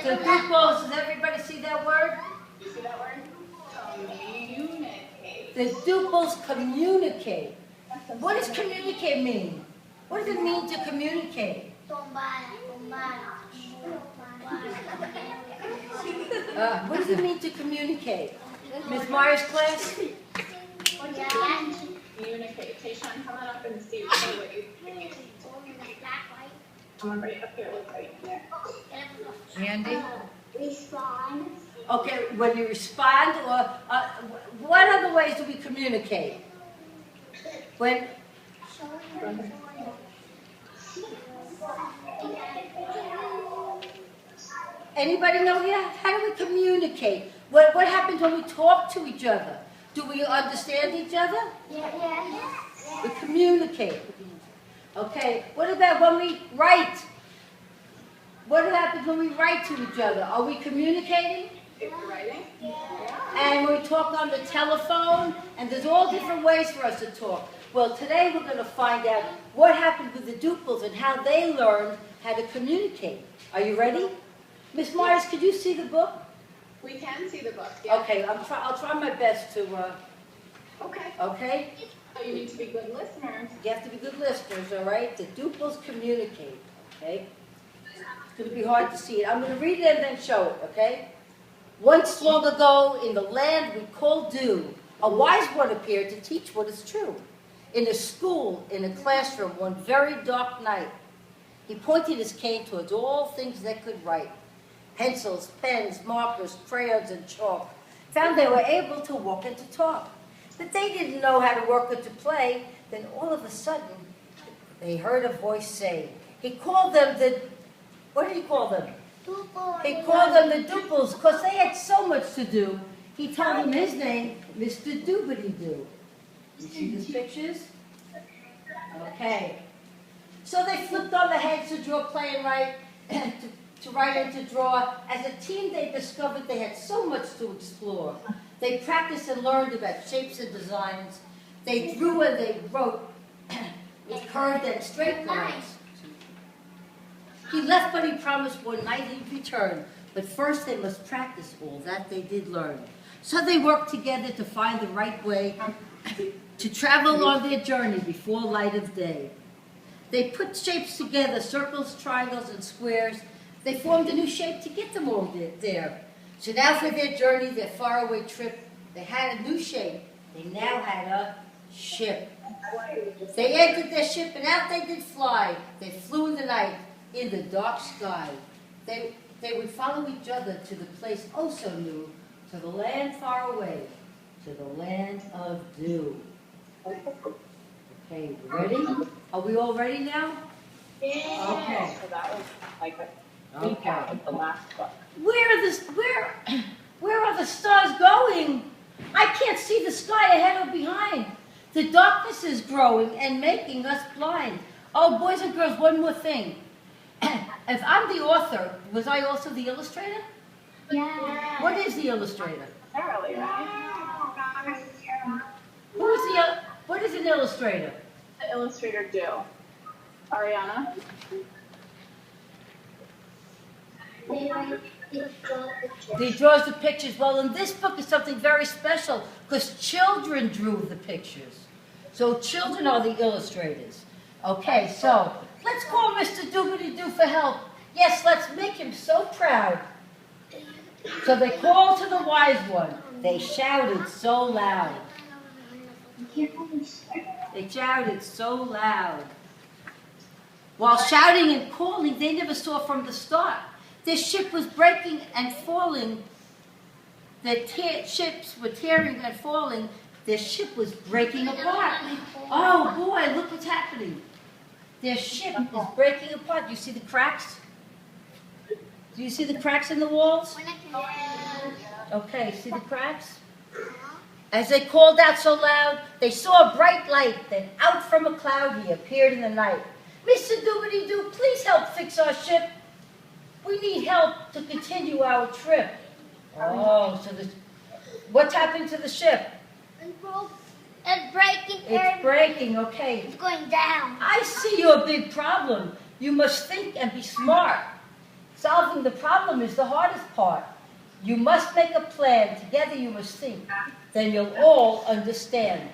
The Dooples, does everybody see that word? You see that word? Communicate. The Dooples communicate. What does communicate mean? What does it mean to communicate? What does it mean to communicate? Ms. Myers' class? Communicate. Tayshawn, come on up and see what you think. I'm right up here. Look right there. Andy? Respond. Okay, when you respond, or what other ways do we communicate? When anybody know yet? How do we communicate? What happens when we talk to each other? Do we understand each other? Yeah. We communicate. Okay, what about when we write? What happens when we write to each other? Are we communicating? If you're writing? And we talk on the telephone, and there's all different ways for us to talk. Well, today we're going to find out what happened with the Dooples and how they learned how to communicate. Are you ready? Miss Myers, could you see the book? We can see the book, yeah. Okay, I'll try my best to, Okay. okay? So you need to be good listeners. You have to be good listeners, all right? The Dooples communicate, okay? It's going to be hard to see it. I'm going to read it and then show it, okay? Once long ago, in the land we call Dew, a wise one appeared to teach what is true. In a school, in a classroom, one very dark night, he pointed his cane towards all things that could write. Pencils, pens, markers, crayons, and chalk. Found they were able to walk and to talk. But they didn't know how to work or to play. Then all of a sudden, they heard a voice say, he called them the, what did he call them? He called them the Dooples because they had so much to do. He told them his name, Mr. Doobity-Doo. You see these pictures? Okay. So they flipped on the heads to draw, play, and write, to write and to draw. As a team, they discovered they had so much to explore. They practiced and learned about shapes and designs. They drew and they wrote with curved and straight lines. He left, but he promised one night he'd return. But first they must practice all that they did learn. So they worked together to find the right way to travel on their journey before light of day. They put shapes together, circles, triangles, and squares. They formed a new shape to get them all there. So now for their journey, their faraway trip, they had a new shape. They now had a ship. They entered their ship and out they did fly. They flew in the night, in the dark sky. They would follow each other to the place oh so new, to the land far away, to the land of dew. Okay, ready? Are we all ready now? Yeah. Okay. So that was like a recap Okay. of the last book. Where are the stars going? I can't see the sky ahead or behind. The darkness is growing and making us blind. Oh, boys and girls, one more thing. If I'm the author, was I also the illustrator? Yeah. What is the illustrator? Thoroughly, right? What is an illustrator? The illustrator do. Ariana? He draws the pictures. Well, in this book is something very special because children drew the pictures. So children are the illustrators. Okay, so let's call Mr. Doobity-Doo for help. Yes, let's make him so proud. So they called to the wise one. They shouted so loud. They shouted so loud. While shouting and calling, they never saw from the start. Their ship was breaking and falling. Their ships were tearing and falling. Their ship was breaking apart. Oh boy, look what's happening. Their ship is breaking apart. Do you see the cracks? Do you see the cracks in the walls? Okay, see the cracks? As they called out so loud, they saw a bright light. Then out from a cloud he appeared in the night. Mr. Doobity-Doo, please help fix our ship. We need help to continue our trip. Oh, so what's happened to the ship? It's breaking. It's breaking, okay. It's going down. I see your big problem. You must think and be smart. Solving the problem is the hardest part. You must make a plan. Together you must think. Then you'll all understand.